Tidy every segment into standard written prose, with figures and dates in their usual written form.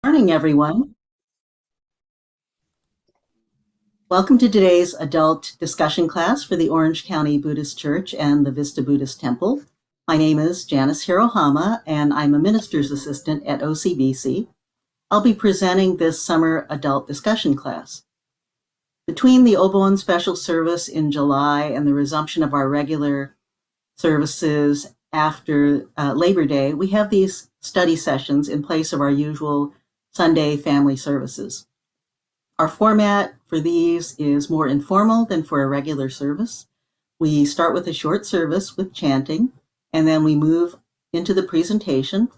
Morning, everyone. Welcome to today's adult discussion class for the Orange County Buddhist Church and the Vista Buddhist Temple. My name is Janis Hirohama, and I'm a minister's assistant at OCBC. I'll be presenting this summer adult discussion class. Between the Obon special service in July and the resumption of our regular services after Labor Day, we have these study sessions in place of our usual Sunday family services. Our format for these is more informal than for a regular service. We start with a short service with chanting, and then we move into the presentation,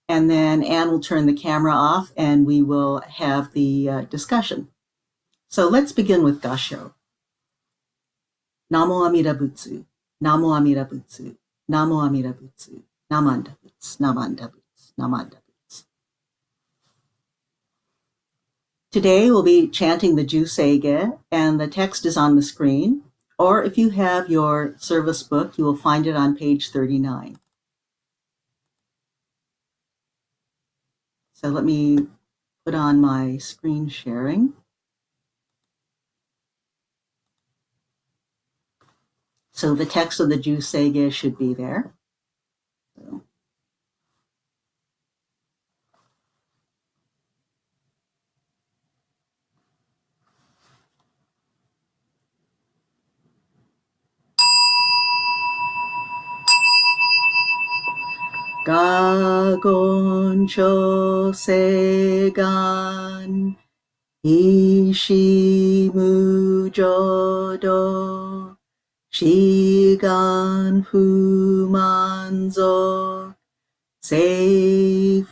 and then Anne will turn the camera off and we will have the discussion. So let's begin with Gassho. Namo Amida Butsu, Namo Amida Butsu, Namo Amida Butsu, Namanda Butsu, Namanda Butsu, Namanda Butsu. Today we'll be chanting the Juseige, and the text is on the screen, or if you have your service book, you will find it on page 39. So let me put on my screen sharing. So the text of the Juseige should be there. So. Gagon Chosegan Ishimu Jodo Shigan Fumanzo Seifujo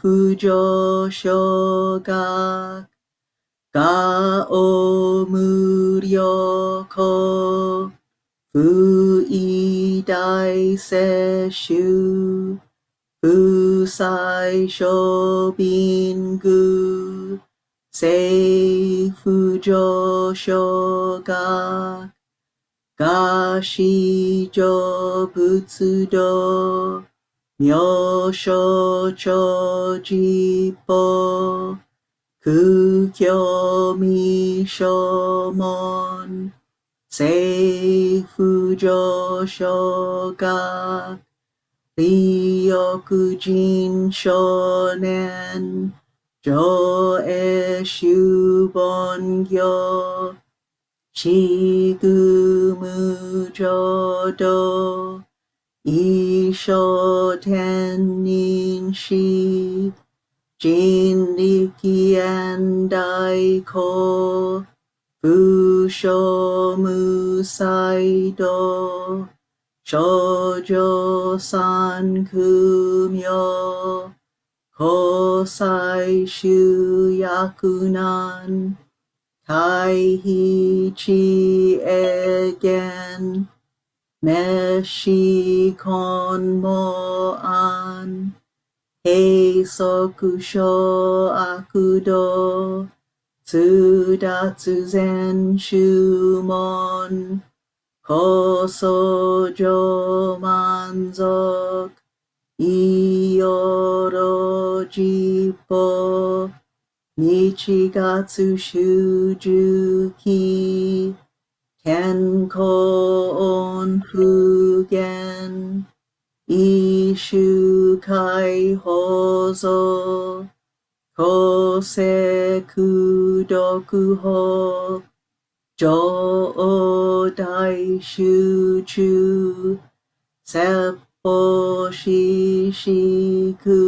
Shogak Gao Muryoko Fuidai Seshu Fusai Shobingu Seifujo Shogak Gashijo Butsudo Myosho Chojipo Kukyo Mishomon Seifujo Shogak Ryokujin Shonen Joeshu Bongyo Shigumu Jodo Isho Teninshi Jinriki and Daiko Fusho Musaido Shoujo San Kumyo Kosai Shuyakunan Kaihi Chi Egen Meshi Konmo An Heisokusho Akudo Tsudatsu Zen Shumon Kosojo Manzok Iyoro Jipo Nichigatsu Shujuki Kenko Onfugen Ishu Kai Hozo Koseku Dokuho Jo Dai Shuchu Seppo Shishiku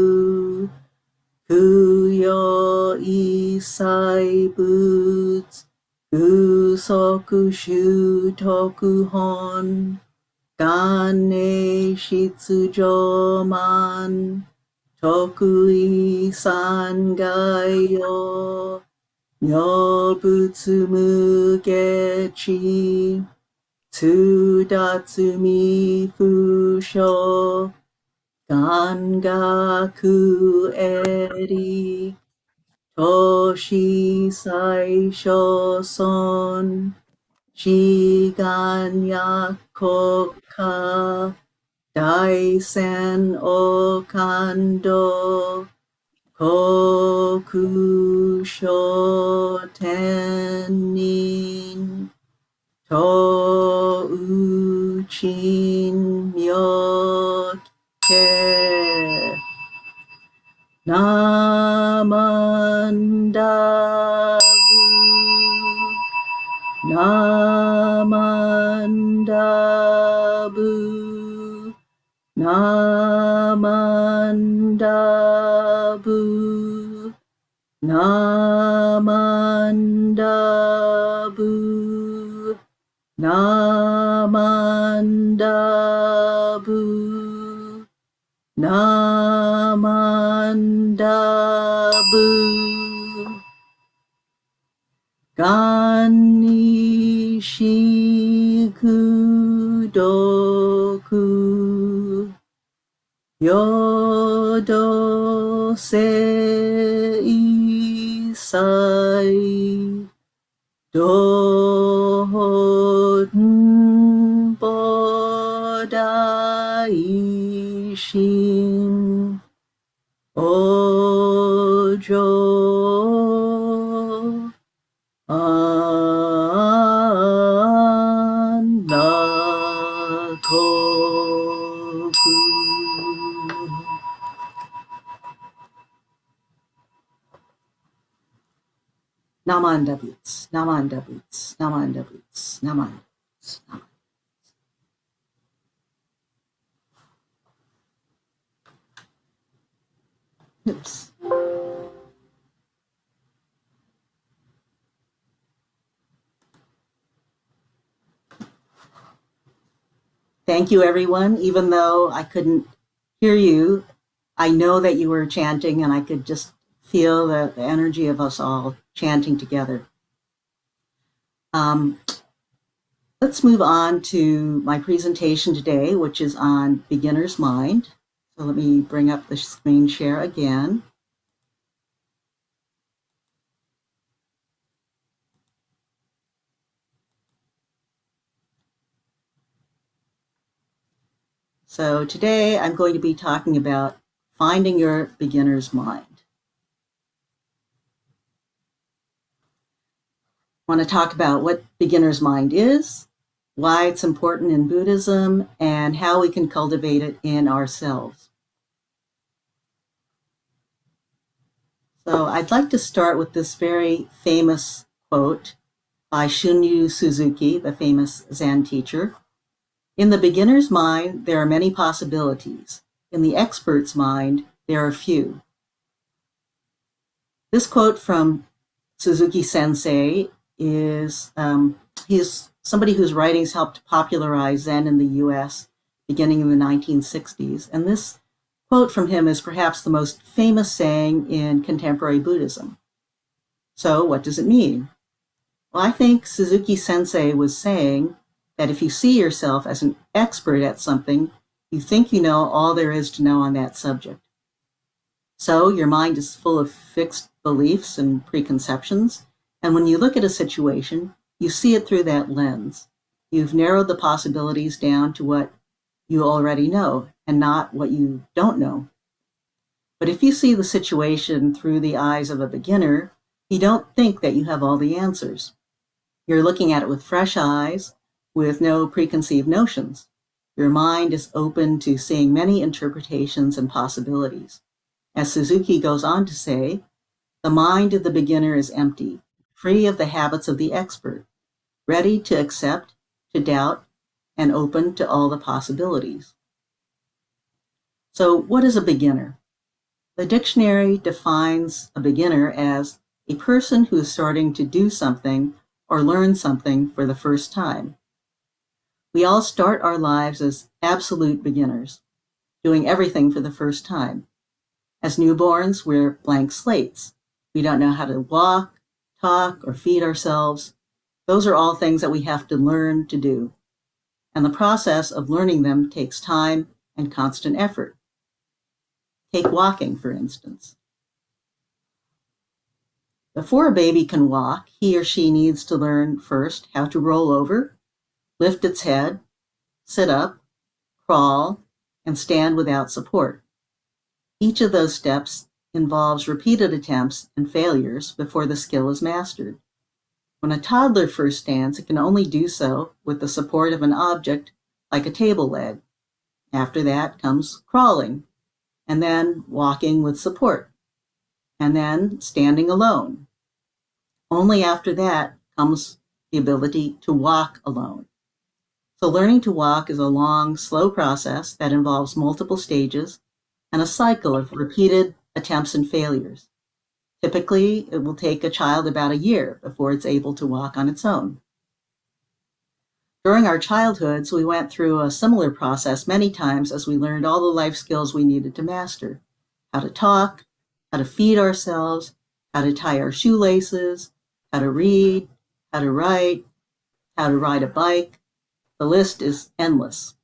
Kuyo Isai Boots Kusoku Shutoku Hon Gane Shitsujo Man Tokui Sangayo Nyobutsu Mugechi Tsudatsumi Fusho Gangaku Eri Toshi Saisho Son Shiganyakoka Daisen Okando Toku shotenin to uchin myoke namandabu namandabu namandabu namandabu namandabu namandabu ganishikudoku yodo seisai dohon bodaishin ojo anatoku. Namanda boots, namanda boots, namanda boots, namanda boots, namanda. Oops. Thank you, everyone. Even though I couldn't hear you, I know that you were chanting, and I could just feel the energy of us all chanting together. Let's move on to my presentation today, which is on beginner's mind. So let me bring up the screen share again. So today I'm going to be talking about finding your beginner's mind. I want to talk about what beginner's mind is, why it's important in Buddhism, and how we can cultivate it in ourselves. So I'd like to start with this very famous quote by Shunryu Suzuki, the famous Zen teacher. In the beginner's mind, there are many possibilities. In the expert's mind, there are few. This quote from Suzuki Sensei is, he is somebody whose writings helped popularize Zen in the US beginning in the 1960s. And this quote from him is perhaps the most famous saying in contemporary Buddhism. So what does it mean? Well, I think Suzuki Sensei was saying that if you see yourself as an expert at something, you think you know all there is to know on that subject. So your mind is full of fixed beliefs and preconceptions, and when you look at a situation, you see it through that lens. You've narrowed the possibilities down to what you already know and not what you don't know. But if you see the situation through the eyes of a beginner, you don't think that you have all the answers. You're looking at it with fresh eyes, with no preconceived notions. Your mind is open to seeing many interpretations and possibilities. As Suzuki goes on to say, the mind of the beginner is empty, free of the habits of the expert, ready to accept, to doubt, and open to all the possibilities. So what is a beginner? The dictionary defines a beginner as a person who is starting to do something or learn something for the first time. We all start our lives as absolute beginners, doing everything for the first time. As newborns, we're blank slates. We don't know how to walk, talk, or feed ourselves. Those are all things that we have to learn to do. And the process of learning them takes time and constant effort. Take walking, for instance. Before a baby can walk, he or she needs to learn first how to roll over, lift its head, sit up, crawl, and stand without support. Each of those steps involves repeated attempts and failures before the skill is mastered. When a toddler first stands, it can only do so with the support of an object like a table leg. After that comes crawling, and then walking with support, and then standing alone. Only after that comes the ability to walk alone. So learning to walk is a long, slow process that involves multiple stages and a cycle of repeated attempts and failures. Typically, it will take a child about a year before it's able to walk on its own. During our childhoods, we went through a similar process many times as we learned all the life skills we needed to master: how to talk, how to feed ourselves, how to tie our shoelaces, how to read, how to write, how to ride a bike. The list is endless.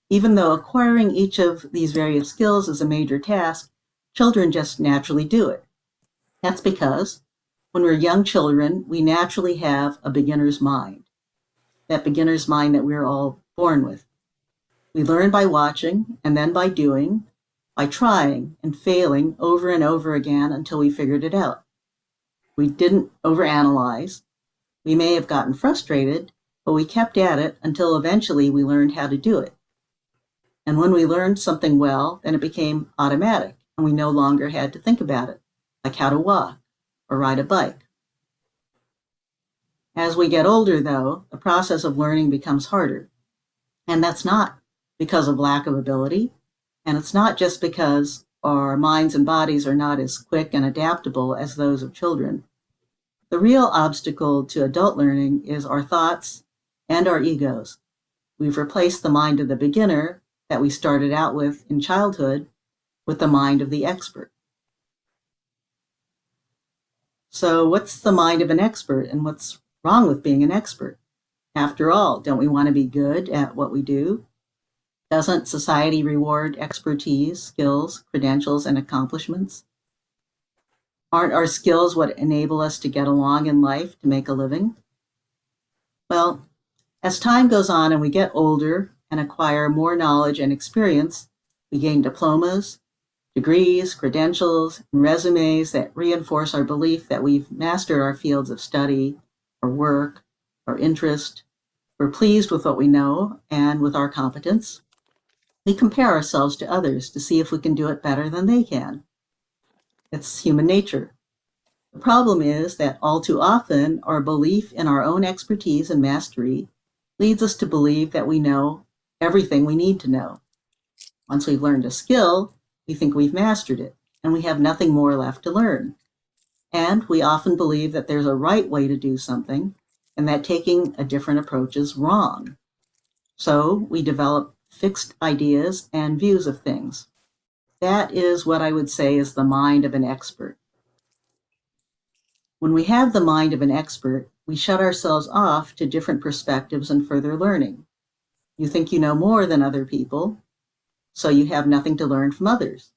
Even though acquiring each of these various skills is a major task, children just naturally do it. That's because when we're young children, we naturally have a beginner's mind, that beginner's mind that we're all born with. We learn by watching and then by doing, by trying and failing over and over again until we figured it out. We didn't overanalyze. We may have gotten frustrated, but we kept at it until eventually we learned how to do it. And when we learned something well, then it became automatic and we no longer had to think about it, like how to walk or ride a bike. As we get older, though, the process of learning becomes harder. And that's not because of lack of ability, and it's not just because our minds and bodies are not as quick and adaptable as those of children. The real obstacle to adult learning is our thoughts and our egos. We've replaced the mind of the beginner that we started out with in childhood with the mind of the expert. So what's the mind of an expert, and what's wrong with being an expert? After all, don't we want to be good at what we do? Doesn't society reward expertise, skills, credentials, and accomplishments? Aren't our skills what enable us to get along in life, to make a living? Well, as time goes on and we get older and acquire more knowledge and experience, we gain diplomas, degrees, credentials, and resumes that reinforce our belief that we've mastered our fields of study, or work, or interest. We're pleased with what we know and with our competence. We compare ourselves to others to see if we can do it better than they can. It's human nature. The problem is that all too often, our belief in our own expertise and mastery leads us to believe that we know everything we need to know. Once we've learned a skill, we think we've mastered it, and we have nothing more left to learn. And we often believe that there's a right way to do something, and that taking a different approach is wrong. So we develop fixed ideas and views of things. That is what I would say is the mind of an expert. When we have the mind of an expert, we shut ourselves off to different perspectives and further learning. You think you know more than other people, so you have nothing to learn from others.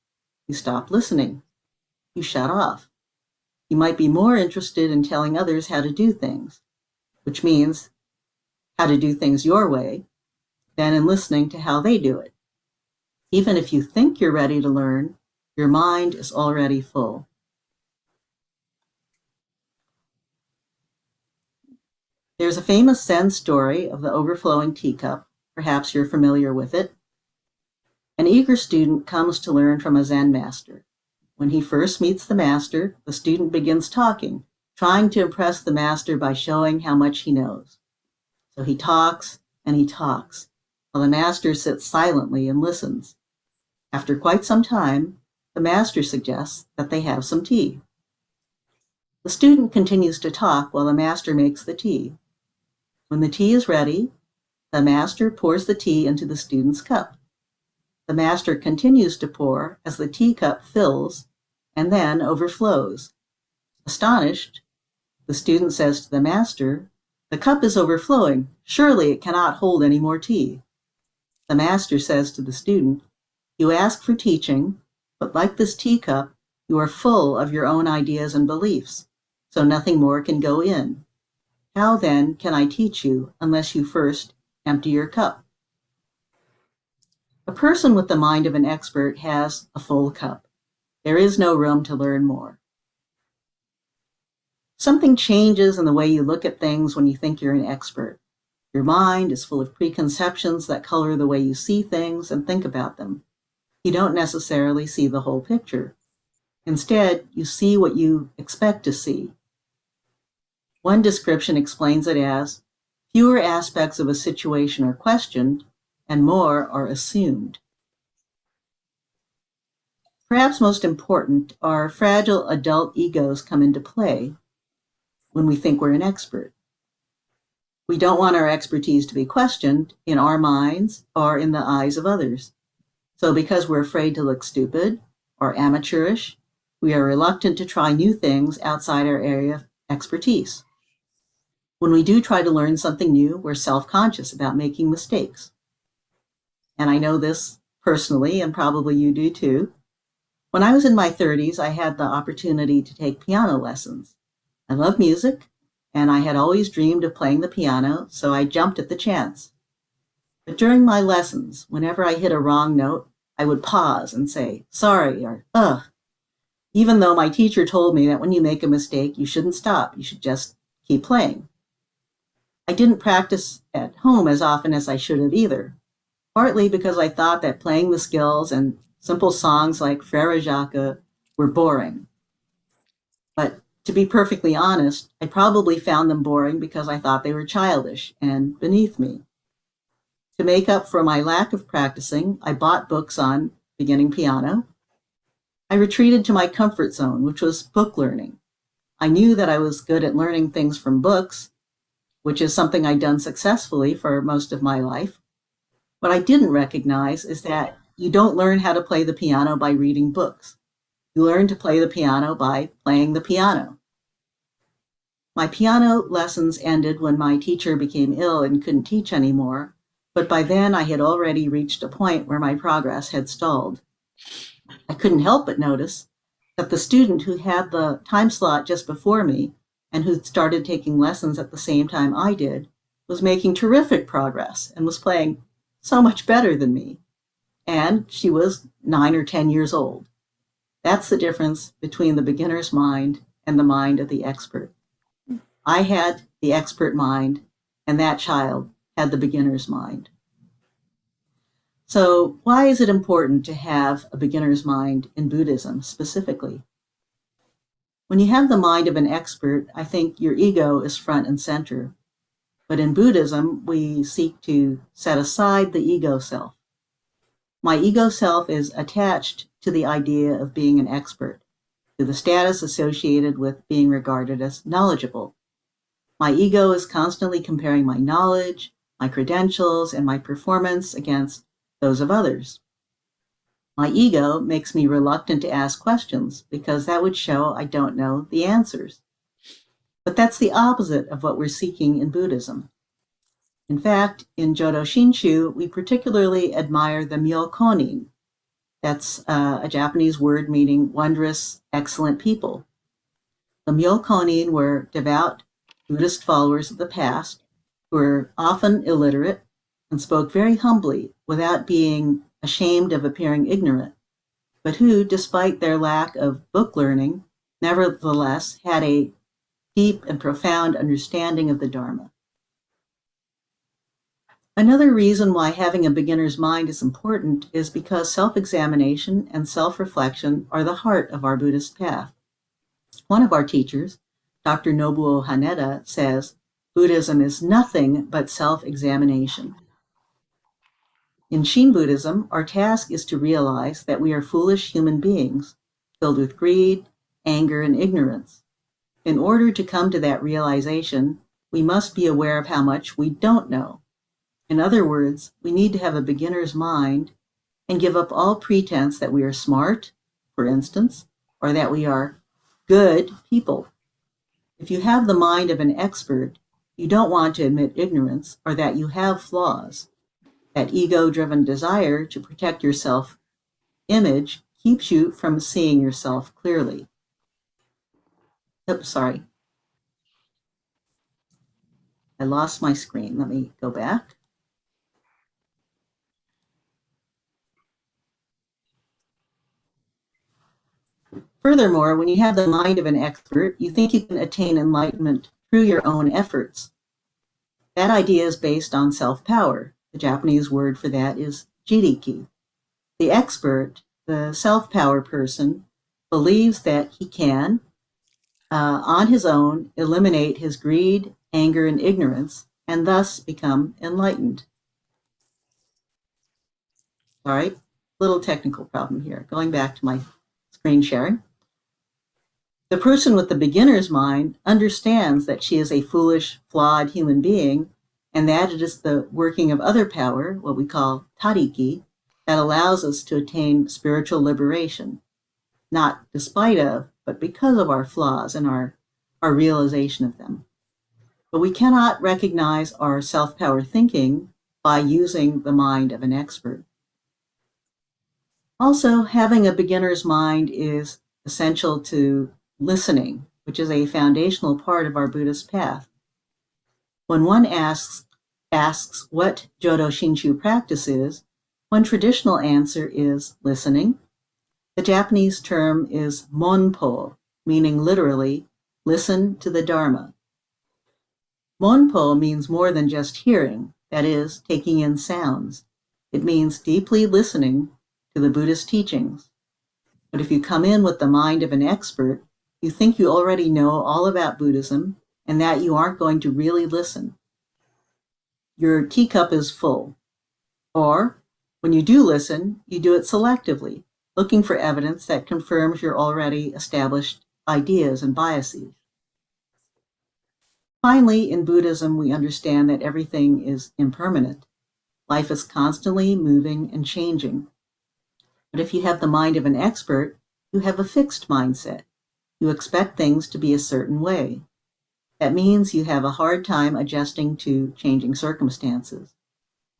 You stop listening. You shut off. You might be more interested in telling others how to do things, which means how to do things your way, than in listening to how they do it. Even if you think you're ready to learn, your mind is already full. There's a famous Zen story of the overflowing teacup. Perhaps you're familiar with it. An eager student comes to learn from a Zen master. When he first meets the master, the student begins talking, trying to impress the master by showing how much he knows. So he talks and he talks, while the master sits silently and listens. After quite some time, the master suggests that they have some tea. The student continues to talk while the master makes the tea. When the tea is ready, the master pours the tea into the student's cup. The master continues to pour as the teacup fills and then overflows. Astonished, the student says to the master, "The cup is overflowing. Surely it cannot hold any more tea." The master says to the student, "You ask for teaching, but like this teacup, you are full of your own ideas and beliefs, so nothing more can go in. How then can I teach you unless you first empty your cup?" A person with the mind of an expert has a full cup. There is no room to learn more. Something changes in the way you look at things when you think you're an expert. Your mind is full of preconceptions that color the way you see things and think about them. You don't necessarily see the whole picture. Instead, you see what you expect to see. One description explains it as, fewer aspects of a situation are questioned and more are assumed. Perhaps most important, our fragile adult egos come into play when we think we're an expert. We don't want our expertise to be questioned in our minds or in the eyes of others. So because we're afraid to look stupid or amateurish, we are reluctant to try new things outside our area of expertise. When we do try to learn something new, we're self-conscious about making mistakes. And I know this personally, and probably you do too. When I was in my 30s, I had the opportunity to take piano lessons. I love music, and I had always dreamed of playing the piano, so I jumped at the chance. But during my lessons, whenever I hit a wrong note, I would pause and say, sorry, or ugh, even though my teacher told me that when you make a mistake, you shouldn't stop, you should just keep playing. I didn't practice at home as often as I should have either, partly because I thought that playing the skills and simple songs like Frere Jacques were boring. But to be perfectly honest, I probably found them boring because I thought they were childish and beneath me. To make up for my lack of practicing, I bought books on beginning piano. I retreated to my comfort zone, which was book learning. I knew that I was good at learning things from books, which is something I'd done successfully for most of my life. What I didn't recognize is that you don't learn how to play the piano by reading books. You learn to play the piano by playing the piano. My piano lessons ended when my teacher became ill and couldn't teach anymore, but by then I had already reached a point where my progress had stalled. I couldn't help but notice that the student who had the time slot just before me and who started taking lessons at the same time I did was making terrific progress and was playing so much better than me. And she was 9 or 10 years old. That's the difference between the beginner's mind and the mind of the expert. I had the expert mind, and that child had the beginner's mind. So why is it important to have a beginner's mind in Buddhism specifically? When you have the mind of an expert, I think your ego is front and center. But in Buddhism, we seek to set aside the ego self. My ego self is attached to the idea of being an expert, to the status associated with being regarded as knowledgeable. My ego is constantly comparing my knowledge, my credentials, and my performance against those of others. My ego makes me reluctant to ask questions because that would show I don't know the answers. But that's the opposite of what we're seeking in Buddhism. In fact, in Jodo Shinshu, we particularly admire the Myokonin. That's a Japanese word meaning wondrous, excellent people. The Myokonin were devout Buddhist followers of the past who were often illiterate and spoke very humbly without being ashamed of appearing ignorant, but who, despite their lack of book learning, nevertheless had a deep and profound understanding of the Dharma. Another reason why having a beginner's mind is important is because self-examination and self-reflection are the heart of our Buddhist path. One of our teachers, Dr. Nobuo Haneda, says, Buddhism is nothing but self-examination. In Shin Buddhism, our task is to realize that we are foolish human beings, filled with greed, anger, and ignorance. In order to come to that realization, we must be aware of how much we don't know. In other words, we need to have a beginner's mind and give up all pretense that we are smart, for instance, or that we are good people. If you have the mind of an expert, you don't want to admit ignorance or that you have flaws. That ego-driven desire to protect your self-image keeps you from seeing yourself clearly. Oops, sorry. I lost my screen. Let me go back. Furthermore, when you have the mind of an expert, you think you can attain enlightenment through your own efforts. That idea is based on self-power. The Japanese word for that is jiriki. The expert, the self-power person, believes that he can, on his own, eliminate his greed, anger, and ignorance, and thus become enlightened. All right, little technical problem here. Going back to my screen sharing. The person with the beginner's mind understands that she is a foolish, flawed human being, and that it is the working of other power, what we call tariki, that allows us to attain spiritual liberation, not despite of, but because of our flaws and our realization of them. But we cannot recognize our self-power thinking by using the mind of an expert. Also, having a beginner's mind is essential to listening, which is a foundational part of our Buddhist path. When one asks what Jodo Shinshu practice is, one traditional answer is listening. The Japanese term is monpo, meaning literally, listen to the Dharma. Monpo means more than just hearing, that is, taking in sounds. It means deeply listening to the Buddhist teachings. But if you come in with the mind of an expert, you think you already know all about Buddhism and that you aren't going to really listen. Your teacup is full. Or, when you do listen, you do it selectively, looking for evidence that confirms your already established ideas and biases. Finally, in Buddhism, we understand that everything is impermanent. Life is constantly moving and changing. But if you have the mind of an expert, you have a fixed mindset. You expect things to be a certain way. That means you have a hard time adjusting to changing circumstances.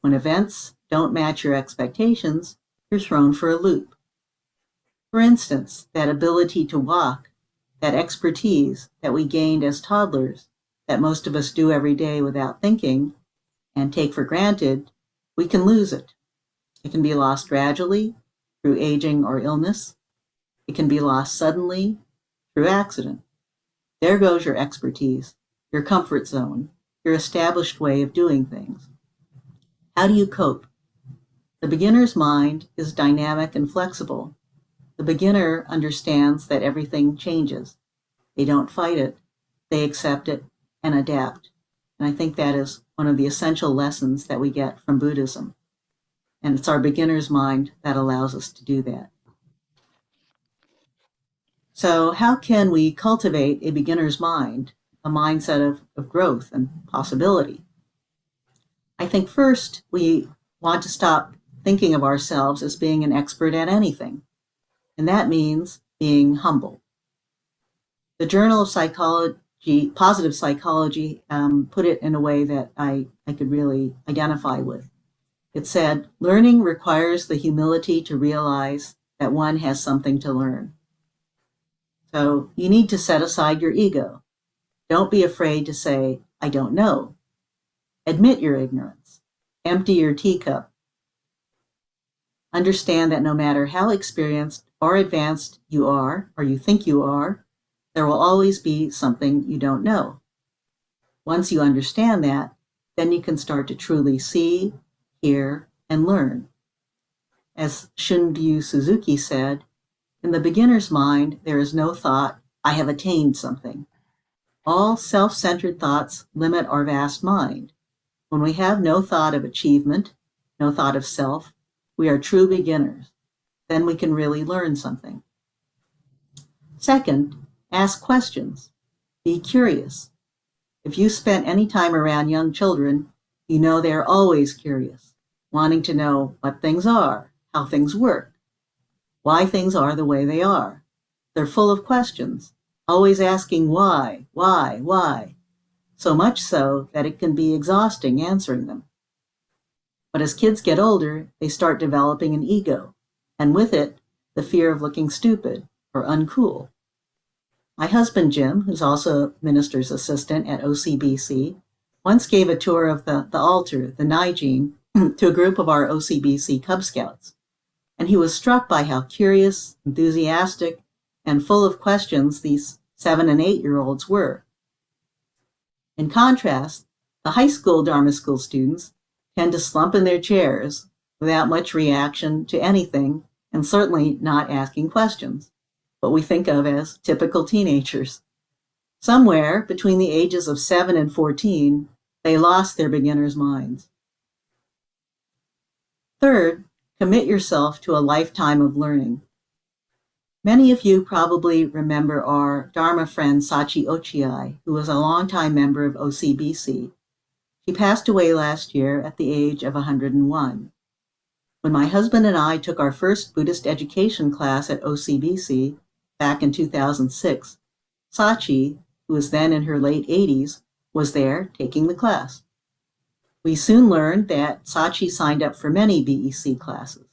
When events don't match your expectations, you're thrown for a loop. For instance, that ability to walk, that expertise that we gained as toddlers, that most of us do every day without thinking and take for granted, we can lose it. It can be lost gradually through aging or illness. It can be lost suddenly through accident. There goes your expertise, your comfort zone, your established way of doing things. How do you cope? The beginner's mind is dynamic and flexible. The beginner understands that everything changes. They don't fight it, they accept it and adapt. And I think that is one of the essential lessons that we get from Buddhism. And it's our beginner's mind that allows us to do that. So how can we cultivate a beginner's mind, a mindset of growth and possibility? I think first we want to stop thinking of ourselves as being an expert at anything. And that means being humble. The Journal of Psychology, Positive Psychology, put it in a way that I could really identify with. It said, learning requires the humility to realize that one has something to learn. So you need to set aside your ego. Don't be afraid to say, I don't know. Admit your ignorance. Empty your teacup. Understand that no matter how experienced or advanced you are, or you think you are, there will always be something you don't know. Once you understand that, then you can start to truly see, hear, and learn. As Shunryu Suzuki said, in the beginner's mind, there is no thought, I have attained something. All self-centered thoughts limit our vast mind. When we have no thought of achievement, no thought of self, we are true beginners. Then we can really learn something. Second, ask questions. Be curious. If you spent any time around young children, you know they're always curious, wanting to know what things are, how things work, why things are the way they are. They're full of questions, always asking why, so much so that it can be exhausting answering them. But as kids get older, they start developing an ego, and with it, the fear of looking stupid or uncool. My husband, Jim, who's also a minister's assistant at OCBC, once gave a tour of the altar, the Naijin, to a group of our OCBC Cub Scouts. And he was struck by how curious, enthusiastic, and full of questions these 7 and 8-year-olds were. In contrast, the high school Dharma school students tend to slump in their chairs without much reaction to anything, and certainly not asking questions, what we think of as typical teenagers. Somewhere between the ages of 7 and 14, they lost their beginner's minds. Third, commit yourself to a lifetime of learning. Many of you probably remember our Dharma friend Sachi Ochiai, who was a longtime member of OCBC. She passed away last year at the age of 101. When my husband and I took our first Buddhist education class at OCBC back in 2006, Sachi, who was then in her late 80s, was there taking the class. We soon learned that Sachi signed up for many BEC classes.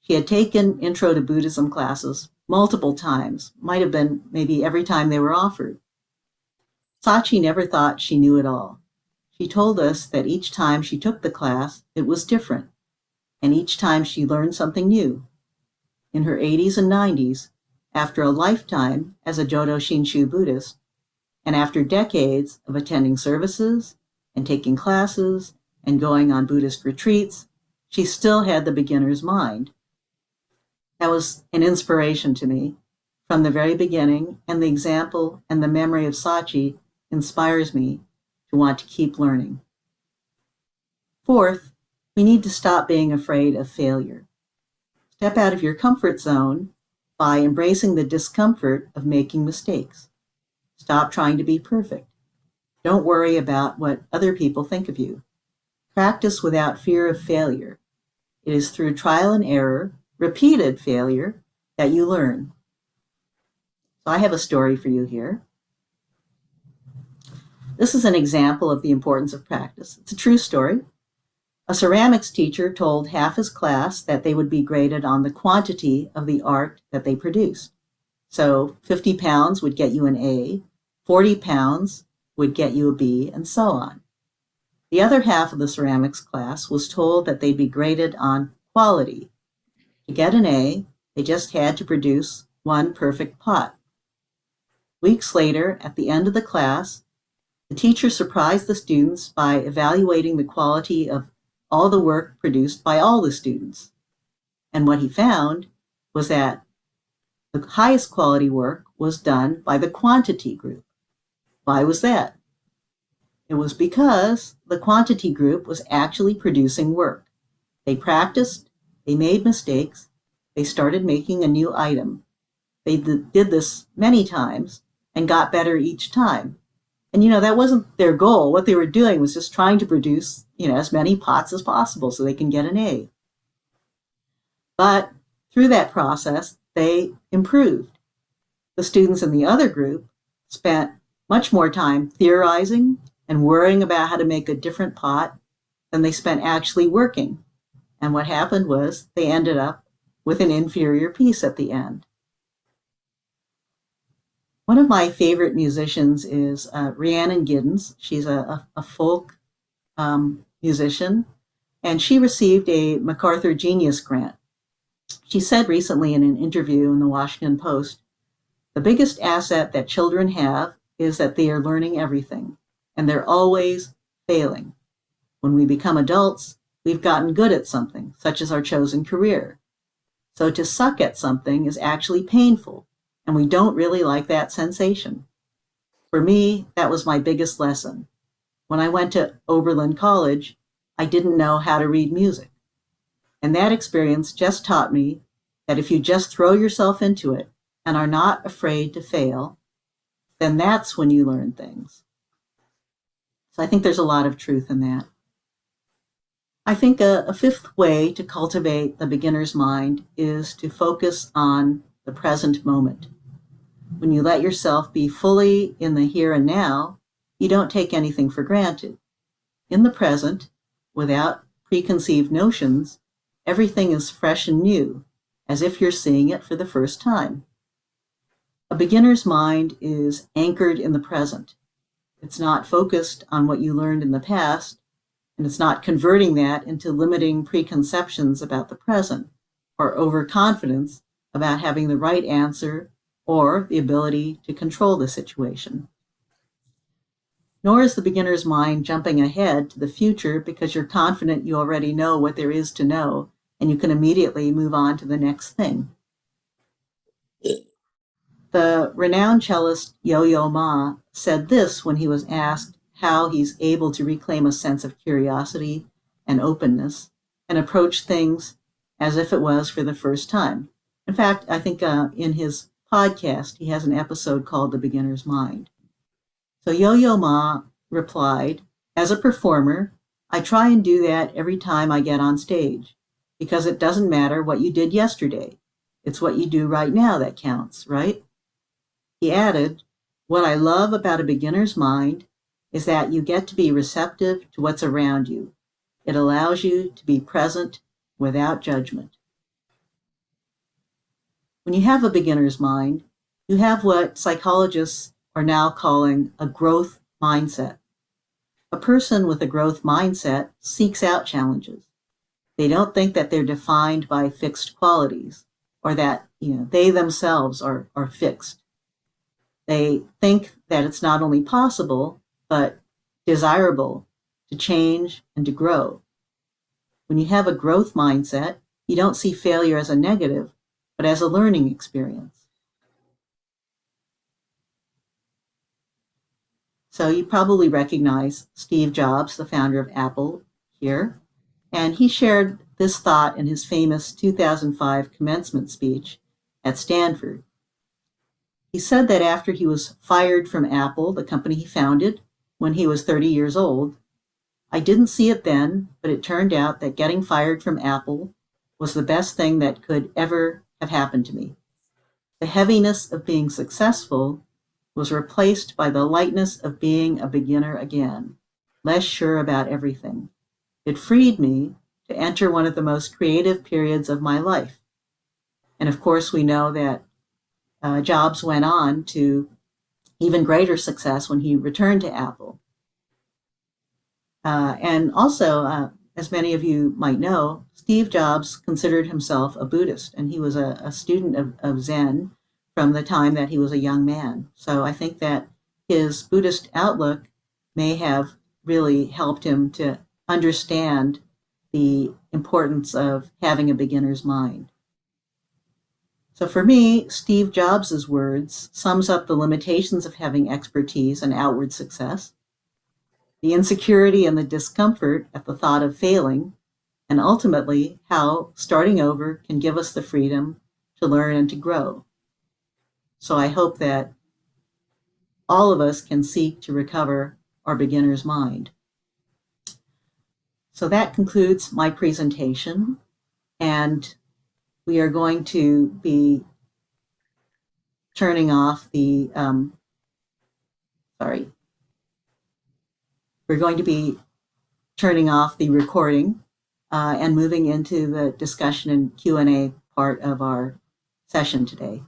She had taken Intro to Buddhism classes multiple times, might have been maybe every time they were offered. Sachi never thought she knew it all. She told us that each time she took the class, it was different, and each time she learned something new. In her 80s and 90s, after a lifetime as a Jodo Shinshu Buddhist, and after decades of attending services and taking classes and going on Buddhist retreats, she still had the beginner's mind. That was an inspiration to me from the very beginning, and the example and the memory of Sachi inspires me to want to keep learning. Fourth, we need to stop being afraid of failure. Step out of your comfort zone by embracing the discomfort of making mistakes. Stop trying to be perfect. Don't worry about what other people think of you. Practice without fear of failure. It is through trial and error, repeated failure, that you learn. So I have a story for you here. This is an example of the importance of practice. It's a true story. A ceramics teacher told half his class that they would be graded on the quantity of the art that they produced. So 50 pounds would get you an A, 40 pounds would get you a B, and so on. The other half of the ceramics class was told that they'd be graded on quality. To get an A, they just had to produce one perfect pot. Weeks later, at the end of the class, the teacher surprised the students by evaluating the quality of all the work produced by all the students. And what he found was that the highest quality work was done by the quantity group. Why was that? It was because the quantity group was actually producing work. They practiced, they made mistakes, they started making a new item. They did this many times and got better each time. And, that wasn't their goal. What they were doing was just trying to produce, as many pots as possible so they can get an A. But through that process, they improved. The students in the other group spent much more time theorizing and worrying about how to make a different pot than they spent actually working. And what happened was they ended up with an inferior piece at the end. One of my favorite musicians is Rhiannon Giddens. She's a folk musician, and she received a MacArthur Genius Grant. She said recently in an interview in the Washington Post, "The biggest asset that children have is that they are learning everything, and they're always failing. When we become adults, we've gotten good at something, such as our chosen career. So to suck at something is actually painful, and we don't really like that sensation." For me, that was my biggest lesson. When I went to Oberlin College, I didn't know how to read music. And that experience just taught me that if you just throw yourself into it and are not afraid to fail, then that's when you learn things. So I think there's a lot of truth in that. I think a fifth way to cultivate the beginner's mind is to focus on the present moment. When you let yourself be fully in the here and now, you don't take anything for granted. In the present, without preconceived notions, everything is fresh and new, as if you're seeing it for the first time. A beginner's mind is anchored in the present. It's not focused on what you learned in the past, and it's not converting that into limiting preconceptions about the present or overconfidence about having the right answer or the ability to control the situation. Nor is the beginner's mind jumping ahead to the future because you're confident you already know what there is to know and you can immediately move on to the next thing. The renowned cellist Yo-Yo Ma said this when he was asked how he's able to reclaim a sense of curiosity and openness and approach things as if it was for the first time. In fact, I think in his podcast, he has an episode called The Beginner's Mind. So Yo-Yo Ma replied, "As a performer, I try and do that every time I get on stage, because it doesn't matter what you did yesterday. It's what you do right now that counts, right?" He added, "What I love about a beginner's mind is that you get to be receptive to what's around you. It allows you to be present without judgment." When you have a beginner's mind, you have what psychologists are now calling a growth mindset. A person with a growth mindset seeks out challenges. They don't think that they're defined by fixed qualities or that they themselves are fixed. They think that it's not only possible, but desirable to change and to grow. When you have a growth mindset, you don't see failure as a negative, but as a learning experience. So you probably recognize Steve Jobs, the founder of Apple, here. And he shared this thought in his famous 2005 commencement speech at Stanford. He said that after he was fired from Apple, the company he founded, when he was 30 years old, "I didn't see it then, but it turned out that getting fired from Apple was the best thing that could ever have happened to me. The heaviness of being successful was replaced by the lightness of being a beginner again, less sure about everything. It freed me to enter one of the most creative periods of my life." And of course, we know that Jobs went on to even greater success when he returned to Apple. And also, as many of you might know, Steve Jobs considered himself a Buddhist, and he was a student of Zen from the time that he was a young man. So I think that his Buddhist outlook may have really helped him to understand the importance of having a beginner's mind. So for me, Steve Jobs' words sums up the limitations of having expertise and outward success, the insecurity and the discomfort at the thought of failing, and ultimately how starting over can give us the freedom to learn and to grow. So I hope that all of us can seek to recover our beginner's mind. So that concludes my presentation, and we are going to be turning off the, we're going to be turning off the recording and moving into the discussion and Q&A part of our session today.